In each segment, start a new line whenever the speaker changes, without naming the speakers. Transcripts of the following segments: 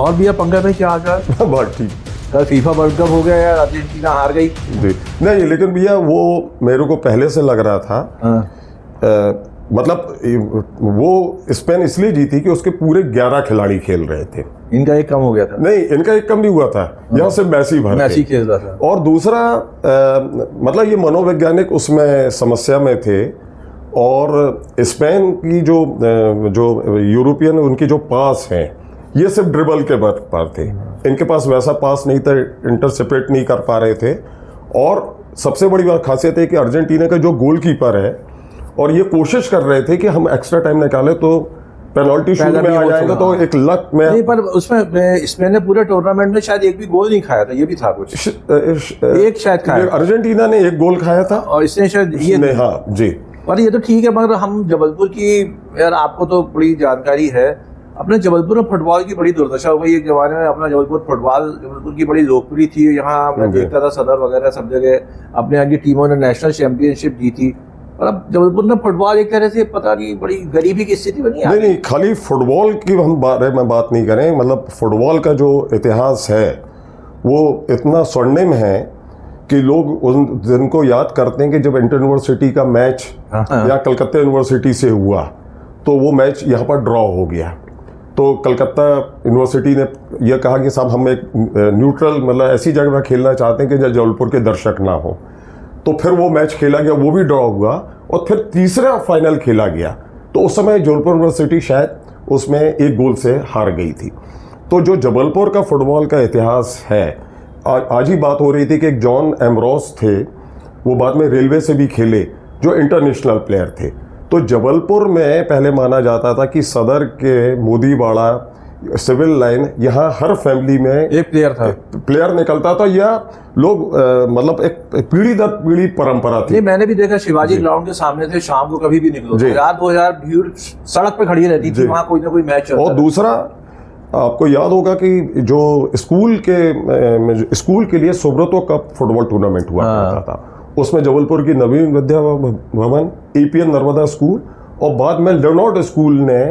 और भैया पंकज भाई क्या हाल चाल?
बहुत ठीक।
कल फीफा वर्ल्ड कप हो गया यार, अर्जेंटीना हार गई।
जी नहीं, लेकिन भैया वो मेरे को पहले से लग रहा था। मतलब वो स्पेन इसलिए जीती कि उसके पूरे 11 खिलाड़ी खेल रहे थे।
इनका एक कम हो गया था।
नहीं, इनका एक कम नहीं हुआ था। यहाँ से मैसी
खेल रहा था।
और दूसरा मतलब ये मनोवैज्ञानिक उसमें समस्या में थे। और स्पेन की जो यूरोपियन उनकी जो पास हैं, ये सिर्फ ड्रिबल के पर थे। इनके पास वैसा पास नहीं था, इंटरसेप्ट नहीं कर पा रहे थे। और सबसे बड़ी बात खासियत है कि अर्जेंटीना का जो गोलकीपर है, और ये कोशिश कर रहे थे कि हम एक्स्ट्रा टाइम निकाले तो पेनल्टी शूट में आ जाएगा, तो एक लक में
नहीं, पर उसमें स्पेन ने पूरे टूर्नामेंट में शायद एक भी गोल नहीं खाया था। ये भी था कुछ एक शायद खाया।
अर्जेंटीना ने एक गोल खाया था और
इसने शायद ये
हाँ जी।
और ये तो ठीक है, मगर हम जबलपुर की, यार आपको तो बड़ी जानकारी है, अपने जबलपुर में फुटबॉल की बड़ी दुर्दशा हो गई। एक जमाने में अपना जबलपुर की बड़ी लोकप्रिय थी। यहाँ मैं देखता था सदर वगैरह सब जगह अपने यहाँ की टीमों ने नेशनल चैंपियनशिप जीती। और अब जबलपुर में फुटबॉल एक तरह से पता नहीं बड़ी गरीबी की स्थिति बनी है।
नहीं, खाली फुटबॉल की हम बारे में बात नहीं करें। मतलब फुटबॉल का जो इतिहास है वो इतना स्वर्णिम है कि लोग उन दिन को याद करते हैं कि जब इंटर यूनिवर्सिटी का मैच या कलकत्ता यूनिवर्सिटी से हुआ, तो वो मैच यहाँ पर ड्रॉ हो गया। तो कलकत्ता यूनिवर्सिटी ने यह कहा कि साहब हम एक न्यूट्रल, मतलब ऐसी जगह पर खेलना चाहते हैं कि जब जबलपुर के दर्शक ना हो। तो फिर वो मैच खेला गया, वो भी ड्रॉ हुआ, और फिर तीसरा फाइनल खेला गया। तो उस समय जबलपुर यूनिवर्सिटी शायद उसमें एक गोल से हार गई थी। तो जो जबलपुर का फुटबॉल का इतिहास है, आज ही बात हो रही थी कि एक जॉन एम्ब्रोस थे, वो बाद में रेलवे से भी खेले, जो इंटरनेशनल प्लेयर थे। तो जबलपुर में पहले माना जाता था कि सदर के मोदीवाड़ा सिविल लाइन, यहाँ हर फैमिली में
एक प्लेयर
निकलता था, या लोग मतलब एक पीढ़ी दर पीढ़ी परंपरा थी।
नहीं, मैंने भी देखा शिवाजी ग्राउंड के सामने से शाम को कभी भी निकलो, रात 2000 भीड़ सड़क पे खड़ी रहती थी, वहाँ कोई ना कोई मैच चलता।
और दूसरा आपको याद होगा कि जो स्कूल के लिए सुब्रतो कप फुटबॉल टूर्नामेंट हुआ करता था, उसमें जबलपुर की नवीन विद्या भवन, एपीएन नर्मदा स्कूल और बाद में लेनॉर्ड स्कूल ने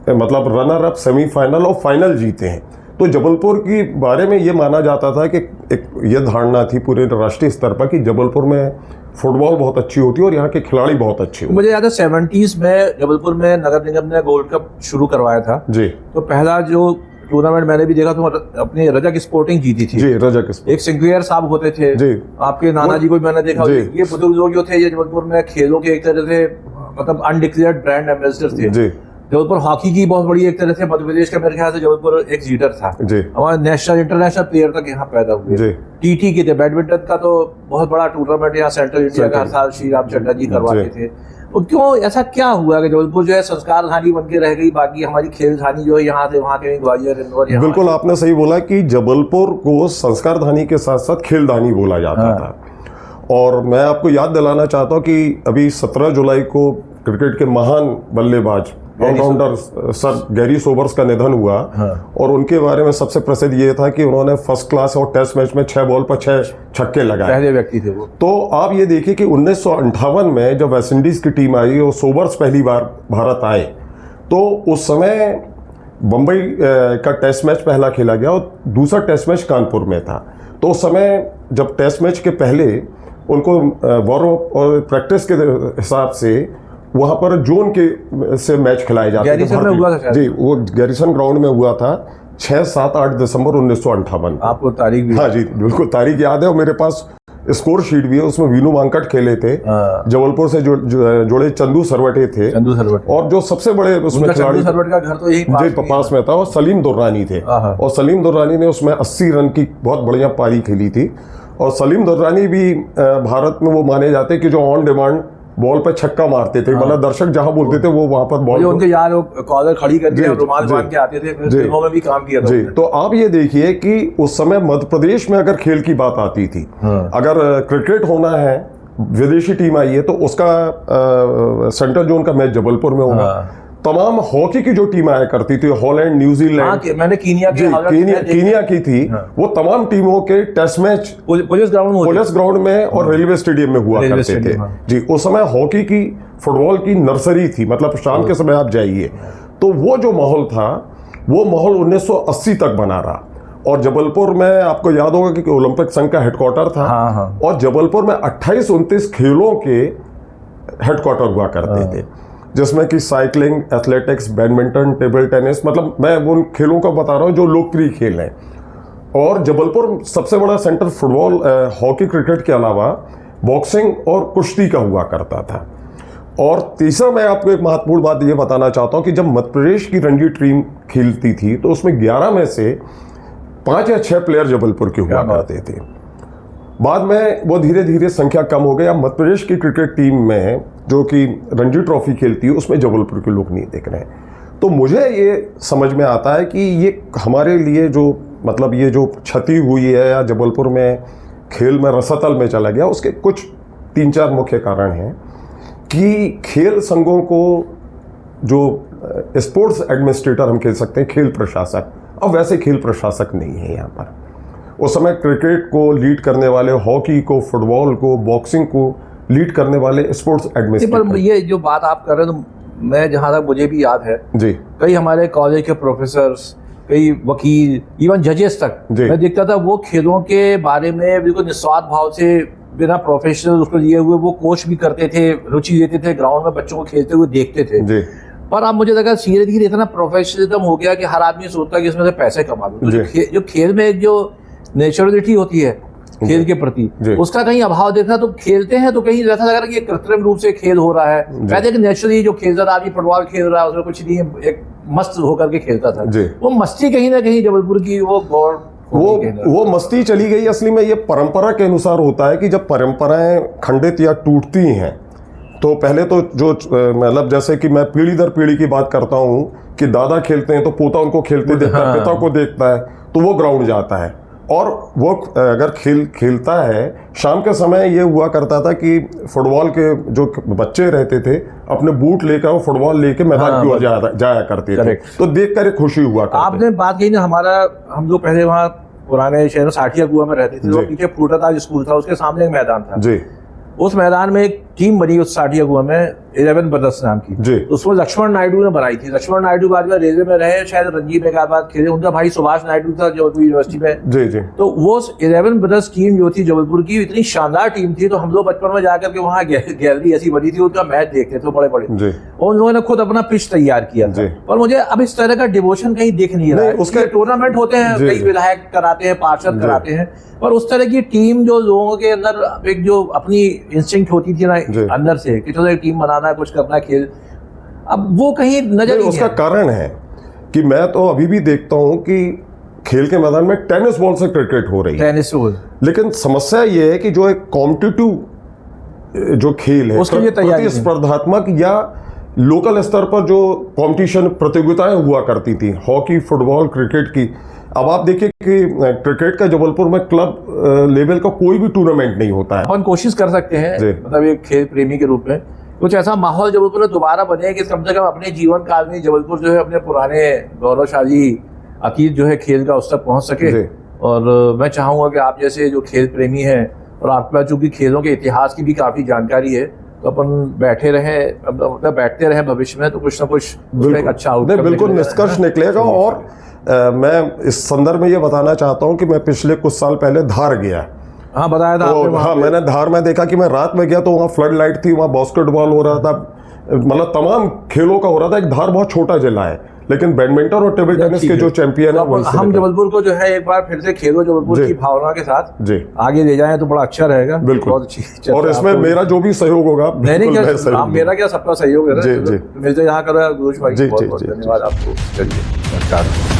मतलब रनर अप, सेमीफाइनल और फाइनल जीते हैं। तो जबलपुर के बारे में ये माना जाता था कि एक ये धारणा थी पूरे राष्ट्रीय स्तर पर कि जबलपुर में फुटबॉल बहुत अच्छी होती है और यहाँ के खिलाड़ी बहुत अच्छे होते।
मुझे याद है 70s में जबलपुर में नगर निगम ने गोल्ड कप शुरू करवाया था जी। तो पहला जो टूर्नामेंट मैंने भी देखा तो अपनी रजक स्पोर्टिंग जीती थी जी। रजक एक सिंक्लेयर साहब होते थे जी, आपके नाना जी को भी मैंने देखा। ये बुजुर्ग लोग जो थे ये जबलपुर में खेलों के एक तरह से मतलब अनडिक्लेयर्ड ब्रांड एम्बेसडर थे जी। जबलपुर हॉकी की बहुत बड़ी एक तरह से मध्य प्रदेश का, मेरे ख्याल से जबलपुर एक लीडर था जी। हमारे नेशनल इंटरनेशनल प्लेयर तक यहाँ पैदा हुए। टीटी के थे, बैडमिंटन का तो बहुत बड़ा टूर्नामेंट यहाँ सेंट्रल इंडिया का हर साल श्री राम चड्डा जी करवाते थे। तो क्यों ऐसा क्या हुआ कि जबलपुर जो है संस्कार धानी बन के रह गई, बाकी हमारी खेल धानी जो है यहाँ से वहाँ के ग्वालियर इंदौर।
बिल्कुल आपने सही बोला कि जबलपुर को संस्कार धानी के साथ साथ खेल धानी बोला जाता था। और मैं आपको याद दिलाना चाहता हूँ कि अभी 17 जुलाई को क्रिकेट के महान बल्लेबाज ऑलराउंडर सर गैरी सोबर्स का निधन हुआ। और उनके बारे में सबसे प्रसिद्ध ये था कि उन्होंने फर्स्ट क्लास और टेस्ट मैच में 6 बॉल पर 6 छक्के लगाए, पहले व्यक्ति थे वो। तो आप ये देखिए कि 1958 में जब वेस्ट इंडीज की टीम आई और सोबर्स पहली बार भारत आए, तो उस समय बम्बई का टेस्ट मैच पहला खेला गया और दूसरा टेस्ट मैच कानपुर में था। तो उस समय जब टेस्ट मैच के पहले उनको वार्म और प्रैक्टिस के हिसाब से वहाँ पर जोन के से मैच खिलाए जाते थे जी। वो गैरिसन ग्राउंड में हुआ था 6, 7, 8 दिसंबर 1958।
आपको तारीख भी?
हाँ जी बिल्कुल, तारीख याद है। और मेरे पास स्कोर शीट भी है, उसमें वीनू वांकट खेले थे, जबलपुर से जुड़े चंदू सरवटे थे, और जो सबसे बड़े उसमें खिलाड़ी
का घर तो यही
पास में था, और सलीम दुर्रानी थे। और सलीम दुर्रानी ने उसमें 80 रन की बहुत बढ़िया पारी खेली थी। और सलीम दुर्रानी भी भारत में वो माने जाते कि जो ऑन डिमांड बॉल पे छक्का मारते थे, मतलब दर्शक जहां बोलते थे वो वहां पर बॉल,
उनके यार कॉलर खड़ी करके रुमाल बांध के आते थे, फिल्मों में भी काम किया था जी।
तो आप ये देखिए कि उस समय मध्य प्रदेश में अगर खेल की बात आती थी, अगर क्रिकेट होना है, विदेशी टीम आई है, तो उसका सेंट्रल जोन का मैच जबलपुर में होगा। तमाम हॉकी की जो टीम आया करती थी, हॉलैंड, न्यूजीलैंड,
मैंने
कीनिया की थी, वो तमाम टीमों के टेस्ट मैच पुलिस ग्राउंड में और रेलवे स्टेडियम में हुआ करते थे जी। उस समय हॉकी की, फुटबॉल की नर्सरी थी, मतलब शाम के समय आप जाइए तो वो जो माहौल था वो माहौल 1980 तक बना रहा। और जबलपुर में आपको याद होगा कि ओलंपिक संघ का हेडक्वार्टर था।
हाँ।
और जबलपुर में 28-29 खेलों के हेडक्वार्टर हुआ करते थे, जिसमें कि cycling, athletics, badminton, table tennis, मतलब मैं उन खेलों को बता रहा हूँ जो लोकप्रिय खेल हैं। और जबलपुर सबसे बड़ा सेंटर फुटबॉल, हॉकी, क्रिकेट के अलावा बॉक्सिंग और कुश्ती का हुआ करता था। और तीसरा मैं आपको एक महत्वपूर्ण बात ये बताना चाहता हूँ कि जब मध्य प्रदेश की रणजी टीम खेलती थी तो उसमें 11 में से 5 या 6 प्लेयर जबलपुर के हुआ करते थे। बाद में वो धीरे धीरे संख्या कम हो गई। अब मध्य प्रदेश की क्रिकेट टीम में जो कि रणजी ट्रॉफी खेलती है उसमें जबलपुर के लोग नहीं दिख रहे हैं। तो मुझे ये समझ में आता है कि ये हमारे लिए जो मतलब ये जो क्षति हुई है या जबलपुर में खेल में रसतल में चला गया, उसके कुछ 3-4 मुख्य कारण हैं कि खेल संघों को जो स्पोर्ट्स एडमिनिस्ट्रेटर हम कह सकते हैं, खेल प्रशासक, अब वैसे खेल प्रशासक नहीं है यहाँ पर। उस समय क्रिकेट को लीड करने वाले, हॉकी को, फुटबॉल को, बॉक्सिंग को लीड करने वाले स्पोर्ट्स एडमिनिस्ट्रेटर।
पर ये जो बात आप कर रहे हैं तो मैं जहाँ तक मुझे भी याद है
जी,
कई हमारे कॉलेज के प्रोफेसर्स, कई वकील, इवन जजेस तक मैं देखता था वो खेलों के बारे में बिल्कुल निस्वार्थ भाव से, बिना प्रोफेशनल उसको लिए हुए वो कोच भी करते थे, रुचि लेते थे, ग्राउंड में बच्चों को खेलते हुए देखते थे जी। पर अब मुझे लगा धीरे धीरे इतना प्रोफेशनलिज्म हो गया कि हर आदमी सोचता है कि इसमें से पैसे कमा लूं। तो जो खेल में जो नेचुरलिटी होती है खेल के प्रति, उसका कहीं अभाव देखा। तो खेलते हैं तो कहीं ऐसा लग रहा है कि कृत्रिम रूप से खेल हो रहा है। पहले कि नेचुरली जो खेलता था, आदमी फुटबॉल खेल रहा है उसमें कुछ नहीं, एक मस्त होकर के खेलता था। वो मस्ती कहीं ना कहीं जबलपुर की
वो मस्ती चली गई। असली में ये परंपरा के अनुसार होता है कि जब परंपराएं खंडित या टूटती हैं तो पहले तो जो मतलब जैसे कि मैं पीढ़ी दर पीढ़ी की बात करता हूँ कि दादा खेलते हैं तो पोता उनको खेलते देखता है, पिता को देखता है तो वो ग्राउंड जाता है। और वो अगर खेलता है, शाम के समय ये हुआ करता था कि फुटबॉल के जो बच्चे रहते थे अपने बूट लेकर वो फुटबॉल लेके मैदान की ओर जाया करते थे, तो देखकर एक खुशी हुआ करती।
आपने बात कही ना, हम जो पहले वहाँ पुराने शहर साठिया कुआं में रहते थे, तो पीछे फूटाताज स्कूल था, उसके सामने एक मैदान था जी। उस मैदान में एक टीम बनी उस साठिया कुआं में 11 ब्रदर्स नाम की जी। उसमें लक्ष्मण नायडू ने बनाई थी। लक्ष्मण नायडू बाद में रेलवे में रहे, शायद रणजी में का बात खेले। उनका भाई सुभाष नायडू था जो यूनिवर्सिटी में जी जी। तो वो 11 ब्रदर्स टीम जो थी जबलपुर की, इतनी शानदार टीम थी। तो हम लोग बचपन में जाकर के वहाँ गैलरी ऐसी बनी थी, उनका मैच देखते थे बड़े बड़े। और उन लोगों ने खुद अपना पिच तैयार किया था। पर मुझे अब इस तरह का डिवोशन कहीं दिख नहीं रहा है। उसके टूर्नामेंट होते हैं, कई विधायक कराते हैं, पार्षद कराते हैं, पर उस तरह की टीम जो लोगों के अंदर एक जो अपनी इंस्टिंक्ट होती थी ना अंदर से कि चलो एक टीम बनाना है, कुछ करना है खेल, अब वो कहीं नजर नहीं।
उसका कारण है कि मैं तो अभी भी देखता हूं कि खेल के मैदान में टेनिस बॉल से क्रिकेट हो रही है, टेनिस बॉल। लेकिन समस्या ये है कि जो एक कॉम्पिटिटिव जो खेल है, उसके लिए प्रतिस्पर्धात्मक या लोकल स्तर पर जो कंपटीशन प्रतियोगिताएं हुआ करती थी, हॉकी, फुटबॉल, क्रिकेट की, अब आप देखिए कि क्रिकेट का जबलपुर में क्लब लेवल का कोई भी टूर्नामेंट नहीं होता है।
अपन कोशिश कर सकते हैं, मतलब एक खेल प्रेमी के रूप में कुछ ऐसा माहौल जबलपुर में दोबारा बने कि कम से कम अपने जीवन काल में जबलपुर जो है अपने पुराने गौरवशाली अतीत जो है खेल का उस तक पहुंच सके। और मैं चाहूंगा कि आप जैसे जो खेल प्रेमी हैं और आपके पास चूंकि खेलों के इतिहास की भी काफी जानकारी है, तो अपन बैठते रहे भविष्य में तो कुछ ना कुछ एक अच्छा आउटकम
बिल्कुल निष्कर्ष निकलेगा। और मैं इस संदर्भ में ये बताना चाहता हूँ कि मैं पिछले कुछ साल पहले धार गया।
हाँ, बताया था आपने।
हाँ, मैंने धार में देखा कि मैं रात में गया तो वहाँ फ्लड लाइट थी, वहाँ बास्केटबॉल हो रहा था, मतलब तमाम खेलों का हो रहा था। एक धार बहुत छोटा जिला है, लेकिन बैडमिंटन और टेबल टेनिस के जो चैंपियन है,
हम जबलपुर को जो है एक बार फिर से खेलो जबलपुर की भावना के साथ जी आगे ले जाएं तो बड़ा अच्छा रहेगा।
बिल्कुल, बहुत अच्छी। और इसमें मेरा जो भी सहयोग होगा,
मेरा क्या सबका सहयोग है। मिलते यहाँ कर धन्यवाद आपको। चलिए, नमस्कार।